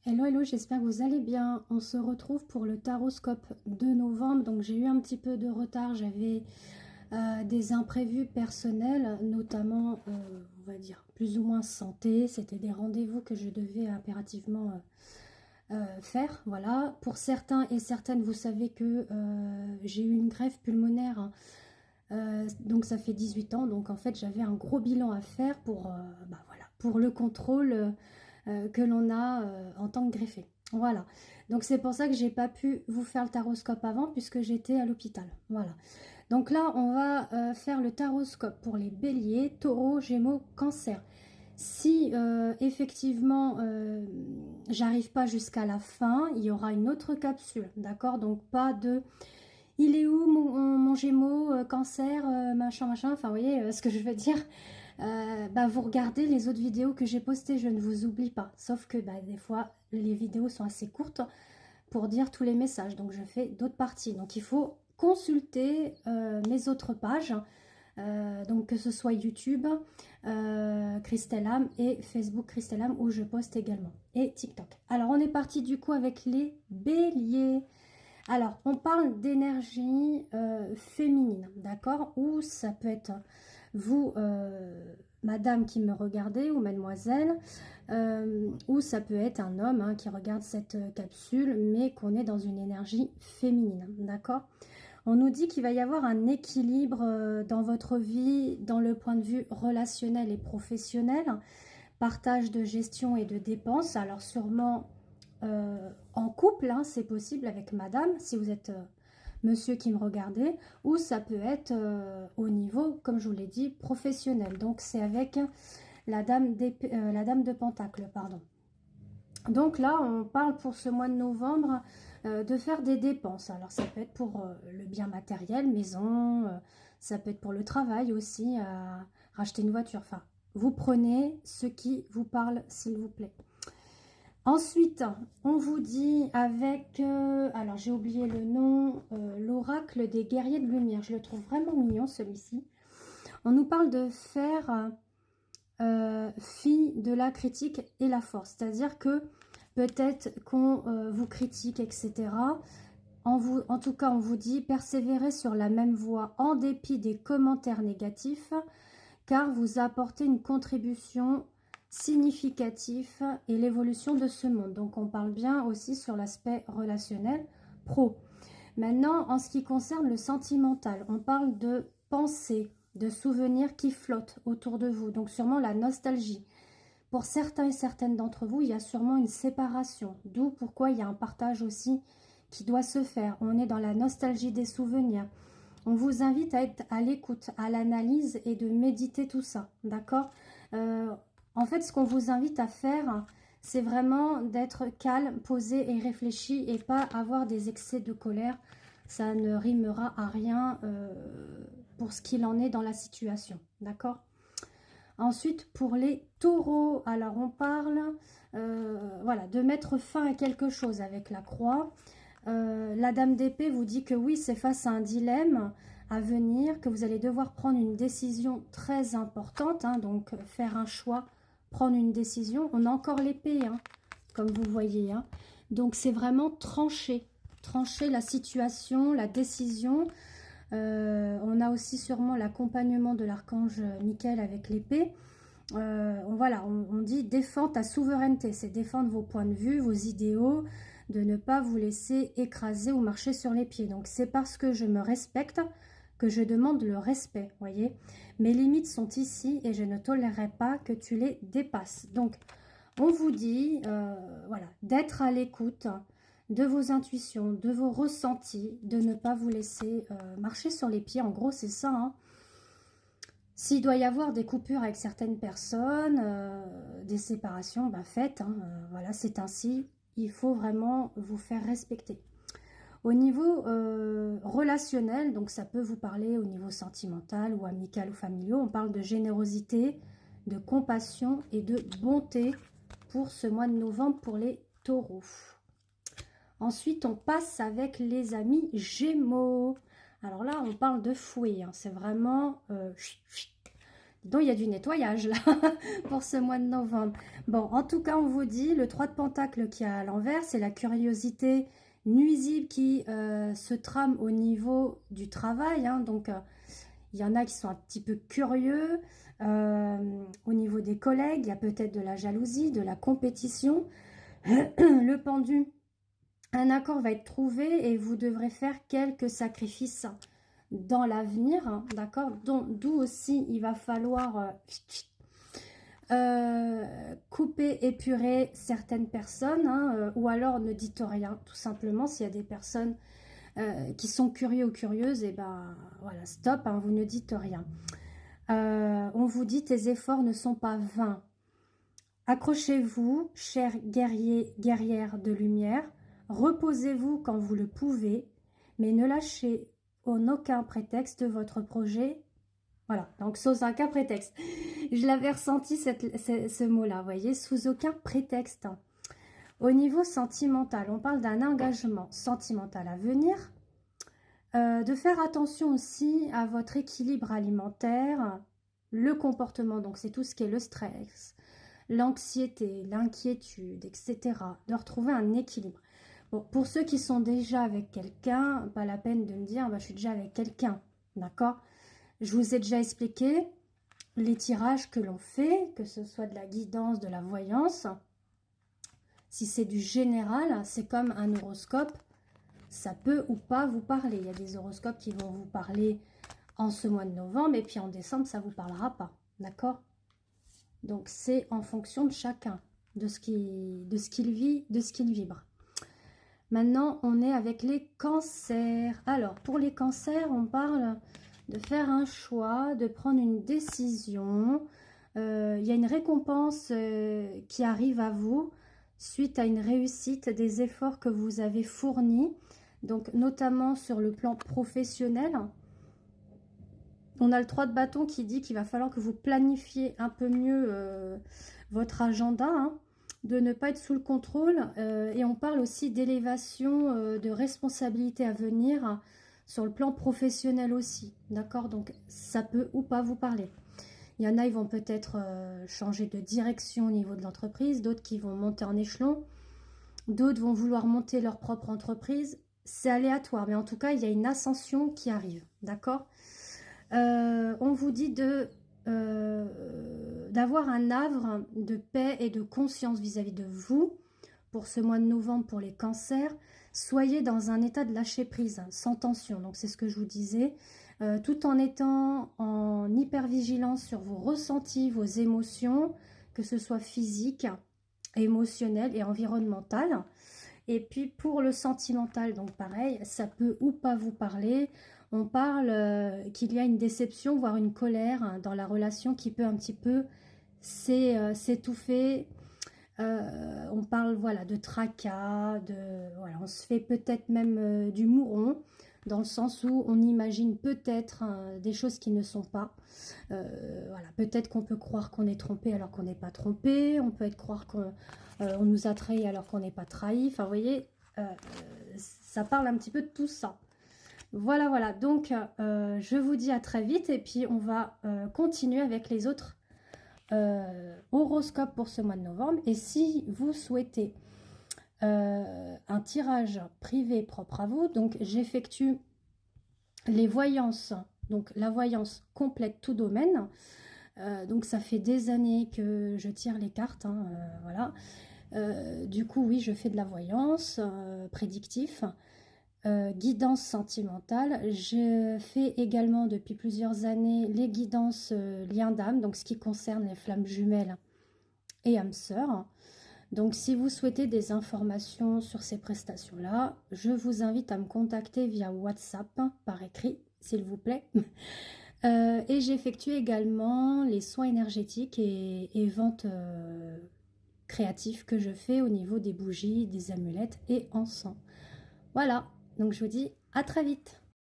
Hello, hello, j'espère que vous allez bien. On se retrouve pour le taroscope de novembre. Donc j'ai eu un petit peu de retard, j'avais des imprévus personnels, notamment, on va dire, plus ou moins santé. C'était des rendez-vous que je devais impérativement faire. Voilà. Pour certains et certaines, vous savez que j'ai eu une greffe pulmonaire, hein. Donc ça fait 18 ans. Donc en fait, j'avais un gros bilan à faire pour, voilà, pour le contrôle que l'on a en tant que greffé. Voilà, donc c'est pour ça que j'ai pas pu vous faire le taroscope avant puisque j'étais à l'hôpital. Voilà, donc là on va faire le taroscope pour les béliers, taureaux, gémeaux, cancer. Si effectivement j'arrive pas jusqu'à la fin, il y aura une autre capsule, d'accord? Donc pas de il est où mon gémeaux, cancer, machin, machin, enfin vous voyez ce que je veux dire. Vous regardez les autres vidéos que j'ai postées, je ne vous oublie pas. Sauf que des fois, les vidéos sont assez courtes pour dire tous les messages. Donc, je fais d'autres parties. Donc, il faut consulter mes autres pages. Donc, que ce soit YouTube, Christelle Am et Facebook Christelle Am où je poste également. Et TikTok. Alors, on est parti du coup avec les béliers. Alors, on parle d'énergie féminine, d'accord? Ou ça peut être vous, madame qui me regardez, ou mademoiselle, ou ça peut être un homme hein, qui regarde cette capsule, mais qu'on est dans une énergie féminine, d'accord? On nous dit qu'il va y avoir un équilibre dans votre vie, dans le point de vue relationnel et professionnel, partage de gestion et de dépenses, alors sûrement en couple, hein, c'est possible avec madame, si vous êtes monsieur qui me regardez, ou ça peut être au niveau, comme je vous l'ai dit, professionnel. Donc c'est avec la dame de Pentacle, pardon. Donc là, on parle pour ce mois de novembre de faire des dépenses. Alors ça peut être pour le bien matériel, maison, ça peut être pour le travail aussi, racheter une voiture. Enfin, vous prenez ce qui vous parle, s'il vous plaît. Ensuite, on vous dit avec, alors j'ai oublié le nom, l'oracle des guerriers de lumière. Je le trouve vraiment mignon celui-ci. On nous parle de faire fi de la critique et la force. C'est-à-dire que peut-être qu'on vous critique, etc. En tout cas, on vous dit persévérer sur la même voie en dépit des commentaires négatifs, car vous apportez une contribution significatif et l'évolution de ce monde. Donc on parle bien aussi sur l'aspect relationnel pro. Maintenant, en ce qui concerne le sentimental, on parle de pensées, de souvenirs qui flottent autour de vous. Donc sûrement la nostalgie. Pour certains et certaines d'entre vous, il y a sûrement une séparation. D'où pourquoi il y a un partage aussi qui doit se faire. On est dans la nostalgie des souvenirs. On vous invite à être à l'écoute, à l'analyse et de méditer tout ça. D'accord? En fait, ce qu'on vous invite à faire, c'est vraiment d'être calme, posé et réfléchi et pas avoir des excès de colère. Ça ne rimera à rien pour ce qu'il en est dans la situation. D'accord? Ensuite, pour les taureaux, alors on parle voilà, de mettre fin à quelque chose avec la croix. La dame d'épée vous dit que oui, c'est face à un dilemme à venir, que vous allez devoir prendre une décision très importante, hein, donc faire un choix, prendre une décision. On a encore l'épée, hein, comme vous voyez. Hein. Donc c'est vraiment trancher la situation, la décision. On a aussi sûrement l'accompagnement de l'archange Michael avec l'épée. Voilà, on dit défendre ta souveraineté, c'est défendre vos points de vue, vos idéaux, de ne pas vous laisser écraser ou marcher sur les pieds. Donc c'est parce que je me respecte que je demande le respect, voyez. Mes limites sont ici et je ne tolérerai pas que tu les dépasses. Donc on vous dit, voilà, d'être à l'écoute de vos intuitions, de vos ressentis, de ne pas vous laisser marcher sur les pieds. En gros, c'est ça, hein. S'il doit y avoir des coupures avec certaines personnes, des séparations, faites, hein, voilà, c'est ainsi. Il faut vraiment vous faire respecter. Au niveau relationnel, donc ça peut vous parler au niveau sentimental ou amical ou familial, on parle de générosité, de compassion et de bonté pour ce mois de novembre pour les taureaux. Ensuite, on passe avec les amis Gémeaux. Alors là, on parle de fouet, hein, c'est vraiment Donc il y a du nettoyage là pour ce mois de novembre. Bon, en tout cas, on vous dit, le 3 de Pentacle qui est à l'envers, c'est la curiosité nuisible qui se trame au niveau du travail. Hein. Donc, il y en a qui sont un petit peu curieux. Au niveau des collègues, il y a peut-être de la jalousie, de la compétition. Le pendu, un accord va être trouvé et vous devrez faire quelques sacrifices dans l'avenir, hein, d'accord? D'où aussi il va falloir couper, épurer certaines personnes, hein, ou alors ne dites rien, tout simplement. S'il y a des personnes qui sont curieux ou curieuses, et ben voilà, stop, hein, vous ne dites rien. On vous dit, tes efforts ne sont pas vains. Accrochez-vous, chers guerriers, guerrières de lumière, reposez-vous quand vous le pouvez, mais ne lâchez en aucun prétexte votre projet. Voilà, donc sous aucun prétexte. Je l'avais ressenti ce mot-là, vous voyez, sous aucun prétexte. Au niveau sentimental, on parle d'un engagement sentimental à venir, de faire attention aussi à votre équilibre alimentaire, le comportement, donc c'est tout ce qui est le stress, l'anxiété, l'inquiétude, etc. De retrouver un équilibre. Bon, pour ceux qui sont déjà avec quelqu'un, pas la peine de me dire bah, je suis déjà avec quelqu'un, d'accord? Je vous ai déjà expliqué les tirages que l'on fait, que ce soit de la guidance, de la voyance. Si c'est du général, c'est comme un horoscope, ça peut ou pas vous parler. Il y a des horoscopes qui vont vous parler en ce mois de novembre et puis en décembre, ça ne vous parlera pas, d'accord? Donc, c'est en fonction de chacun, de ce qu'il vit, de ce qu'il vibre. Maintenant, on est avec les cancers. Alors, pour les cancers, on parle de faire un choix, de prendre une décision. Il y a une récompense qui arrive à vous suite à une réussite des efforts que vous avez fournis. Donc, notamment sur le plan professionnel. On a le 3 de bâton qui dit qu'il va falloir que vous planifiez un peu mieux votre agenda, hein, de ne pas être sous le contrôle. Et on parle aussi d'élévation de responsabilités à venir hein, sur le plan professionnel aussi. D'accord? Donc, ça peut ou pas vous parler. Il y en a, ils vont peut-être changer de direction au niveau de l'entreprise. D'autres qui vont monter en échelon. D'autres vont vouloir monter leur propre entreprise. C'est aléatoire. Mais en tout cas, il y a une ascension qui arrive. D'accord? On vous dit d'avoir un havre de paix et de conscience vis-à-vis de vous pour ce mois de novembre pour les cancers. Soyez dans un état de lâcher prise, hein, sans tension. Donc c'est ce que je vous disais, tout en étant en hypervigilance sur vos ressentis, vos émotions, que ce soit physique, émotionnel et environnemental. Et puis pour le sentimental, donc pareil, ça peut ou pas vous parler. On parle qu'il y a une déception, voire une colère hein, dans la relation qui peut un petit peu s'étouffer. On parle voilà, de tracas, voilà, on se fait peut-être même du mouron, dans le sens où on imagine peut-être des choses qui ne sont pas. Voilà, peut-être qu'on peut croire qu'on est trompé alors qu'on n'est pas trompé. On peut croire qu'on nous a trahi alors qu'on n'est pas trahi. Enfin, vous voyez, ça parle un petit peu de tout ça. Voilà, voilà. Donc, je vous dis à très vite. Et puis, on va continuer avec les autres horoscopes pour ce mois de novembre. Et si vous souhaitez un tirage privé propre à vous, donc j'effectue les voyances, donc la voyance complète tout domaine. Donc, ça fait des années que je tire les cartes. Hein, voilà. Du coup, oui, je fais de la voyance prédictif. Guidance sentimentale. Je fais également depuis plusieurs années les guidances liens d'âme, donc ce qui concerne les flammes jumelles et âmes sœurs. Donc si vous souhaitez des informations sur ces prestations-là, je vous invite à me contacter via WhatsApp par écrit, s'il vous plaît. Et j'effectue également les soins énergétiques et ventes créatives que je fais au niveau des bougies, des amulettes et encens. Voilà. Donc je vous dis à très vite.